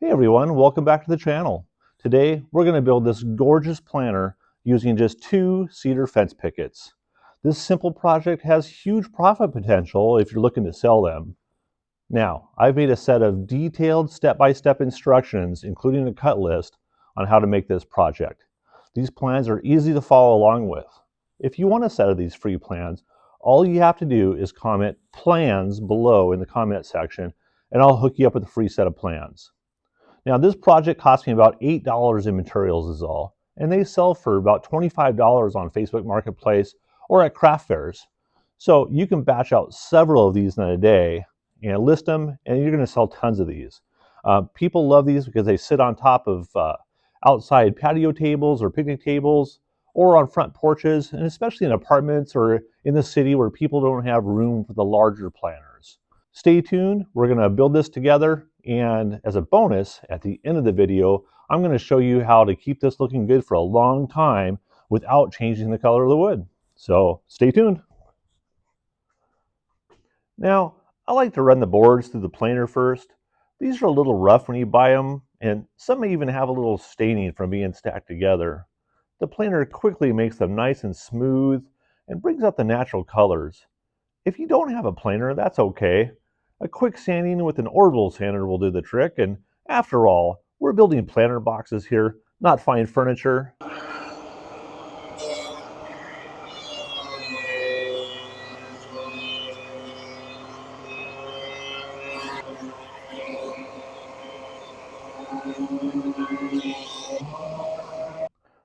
Hey everyone, welcome back to the channel. Today we're going to build this gorgeous planter using just 2 cedar fence pickets. This simple project has huge profit potential if you're looking to sell them. Now, I've made a set of detailed step-by-step instructions, including a cut list, on how to make this project. These plans are easy to follow along with. If you want a set of these free plans, all you have to do is comment "plans" below in the comment section, and I'll hook you up with a free set of plans. Now, this project cost me about $8 in materials is all, and they sell for about $25 on Facebook Marketplace or at craft fairs. So you can batch out several of these in a day and list them, and you're going to sell tons of these. People love these because they sit on top of outside patio tables or picnic tables or on front porches, and especially in apartments or in the city where people don't have room for the larger planters. Stay tuned, we're going to build this together, and as a bonus, at the end of the video, I'm going to show you how to keep this looking good for a long time without changing the color of the wood. So stay tuned. Now, I like to run the boards through the planer first. These are a little rough when you buy them, and some may even have a little staining from being stacked together. The planer quickly makes them nice and smooth and brings out the natural colors. If you don't have a planer, that's okay. A quick sanding with an orbital sander will do the trick, and after all, we're building planter boxes here, not fine furniture.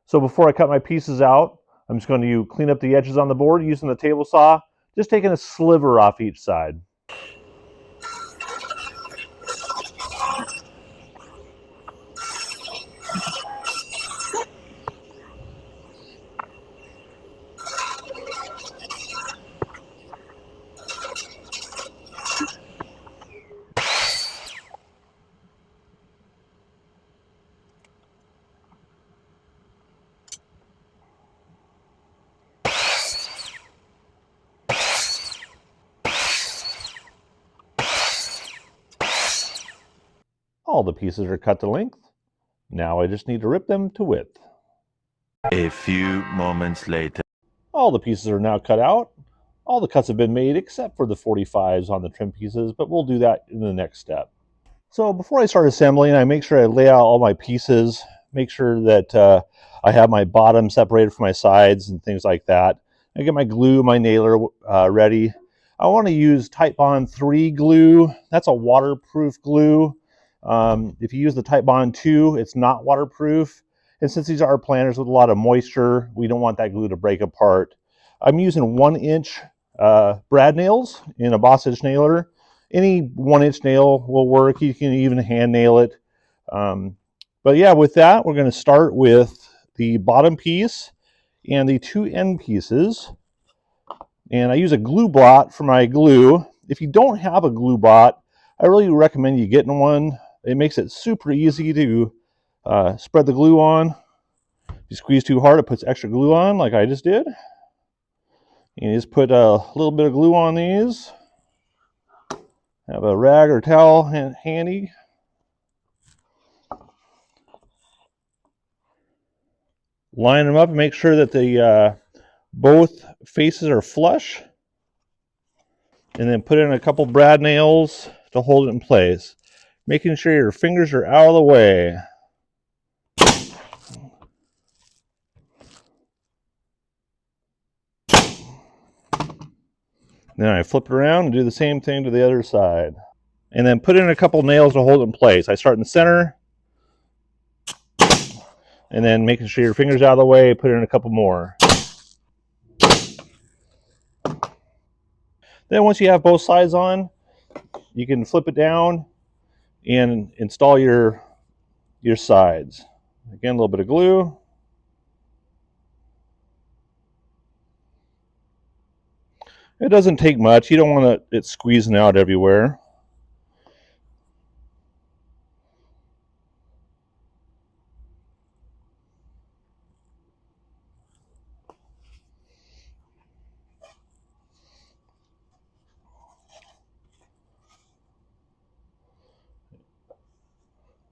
So before I cut my pieces out, I'm just going to clean up the edges on the board using the table saw, just taking a sliver off each side. All the pieces are cut to length. Now I just need to rip them to width. A few moments later. All the pieces are now cut out. All the cuts have been made except for the 45s on the trim pieces, but we'll do that in the next step. So before I start assembling, I make sure I lay out all my pieces, make sure that I have my bottom separated from my sides and things like that. I get my glue, my nailer ready. I want to use Titebond 3 glue. That's a waterproof glue. If you use the Titebond 2, it's not waterproof. And since these are planters with a lot of moisture, we don't want that glue to break apart. I'm using 1-inch brad nails in a boss edge nailer. Any 1-inch nail will work. You can even hand nail it. But yeah, with that, we're going to start with the bottom piece and the 2 end pieces. And I use a glue blot for my glue. If you don't have a glue blot, I really recommend you getting one. It makes it super easy to spread the glue on. If you squeeze too hard, it puts extra glue on, like I just did. And you just put a little bit of glue on these. Have a rag or towel handy. Line them up and make sure that the both faces are flush. And then put in a couple brad nails to hold it in place. Making sure your fingers are out of the way. Then I flip it around and do the same thing to the other side. And then put in a couple nails to hold it in place. I start in the center. And then making sure your fingers out of the way, put in a couple more. Then once you have both sides on, you can flip it down and install your sides. Again, a little bit of glue. It doesn't take much. You don't want it squeezing out everywhere.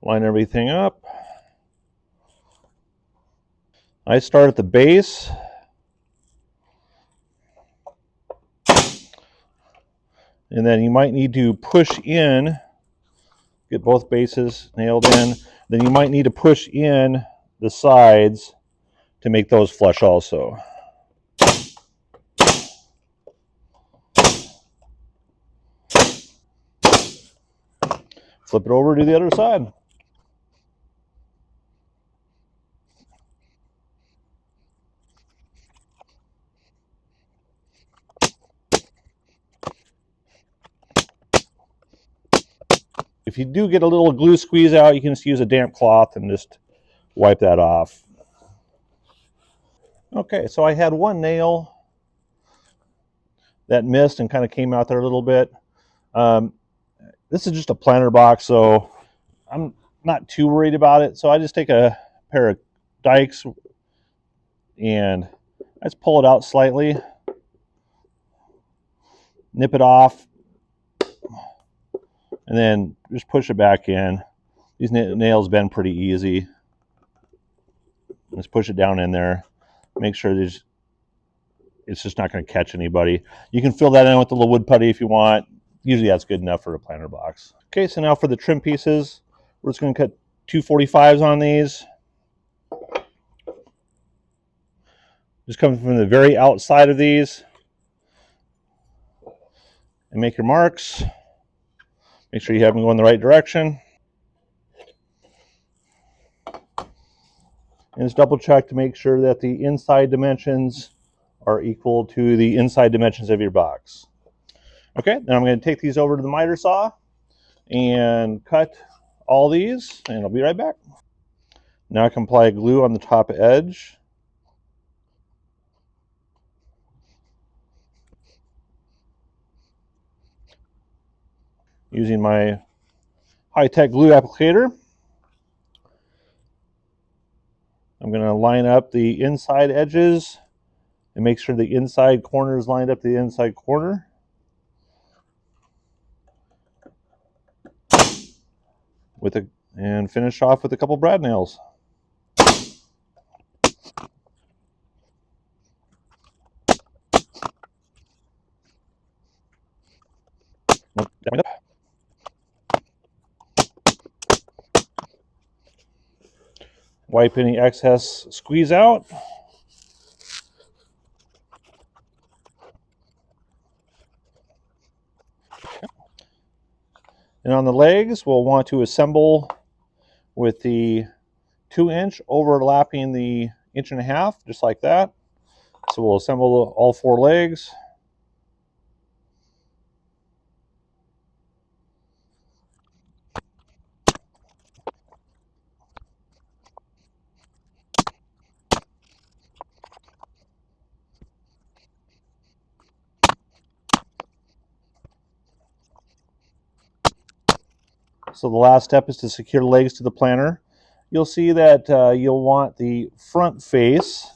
Line everything up. I start at the base. And then you might need to push in, get both bases nailed in. Then you might need to push in the sides to make those flush also. Flip it over to the other side. If you do get a little glue squeeze out, you can just use a damp cloth and just wipe that off. Okay, so I had one nail that missed and kind of came out there a little bit. This is just a planter box, so I'm not too worried about it. So I just take a pair of dikes and I just pull it out slightly, nip it off, and then just push it back in. These nails bend pretty easy. Just push it down in there. Make sure it's just not going to catch anybody. You can fill that in with a little wood putty if you want. Usually that's good enough for a planter box. Okay, so now for the trim pieces, we're just going to cut 245s on these. Just coming from the very outside of these. And make your marks. Make sure you have them going the right direction. And just double check to make sure that the inside dimensions are equal to the inside dimensions of your box. Okay, then I'm going to take these over to the miter saw and cut all these, and I'll be right back. Now I can apply glue on the top edge. Using my high-tech glue applicator. I'm going to line up the inside edges and make sure the inside corner is lined up to the inside corner. And finish off with a couple brad nails. Wipe any excess squeeze out. And on the legs, we'll want to assemble with the 2-inch overlapping the 1.5 inch, just like that. So we'll assemble all 4 legs. So the last step is to secure the legs to the planter. You'll see that you'll want the front face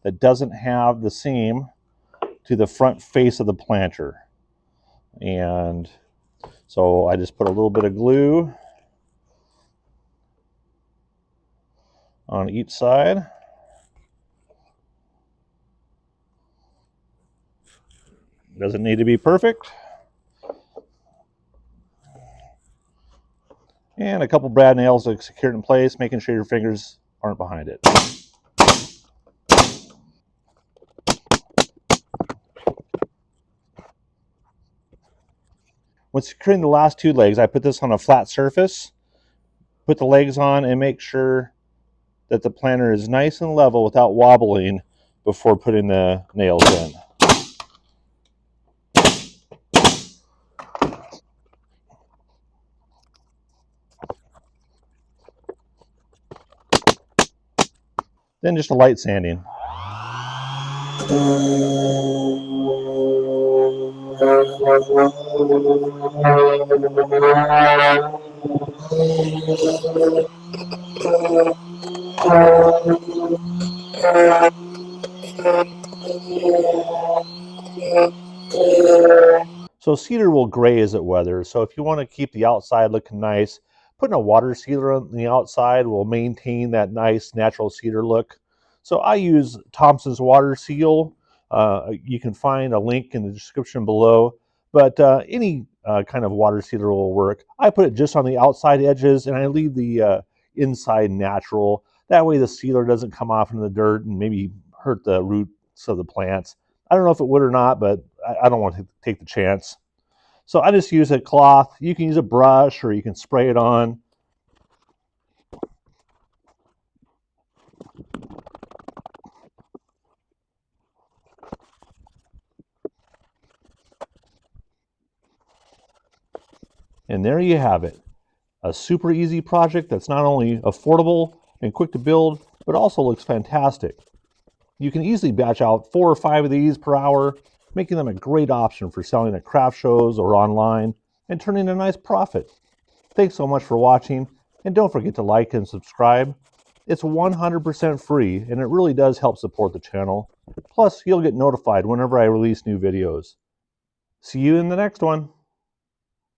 that doesn't have the seam to the front face of the planter. And so I just put a little bit of glue on each side. Doesn't need to be perfect. And a couple brad nails to secure it in place, making sure your fingers aren't behind it. When securing the last 2 legs, I put this on a flat surface, put the legs on, and make sure that the planter is nice and level without wobbling before putting the nails in. Then just a light sanding. So cedar will gray as it weathers. So if you want to keep the outside looking nice, Putting a water sealer on the outside will maintain that nice natural cedar look. So I use Thompson's water seal. You can find a link in the description below, but any kind of water sealer will work. I put it just on the outside edges and I leave the inside natural. That way the sealer doesn't come off into the dirt and maybe hurt the roots of the plants. I don't know if it would or not, but I don't want to take the chance. So I just use a cloth. You can use a brush or you can spray it on. And there you have it. A super easy project that's not only affordable and quick to build, but also looks fantastic. You can easily batch out 4 or 5 of these per hour, making them a great option for selling at craft shows or online and turning a nice profit. Thanks so much for watching, and don't forget to like and subscribe. It's 100% free, and it really does help support the channel. Plus, you'll get notified whenever I release new videos. See you in the next one.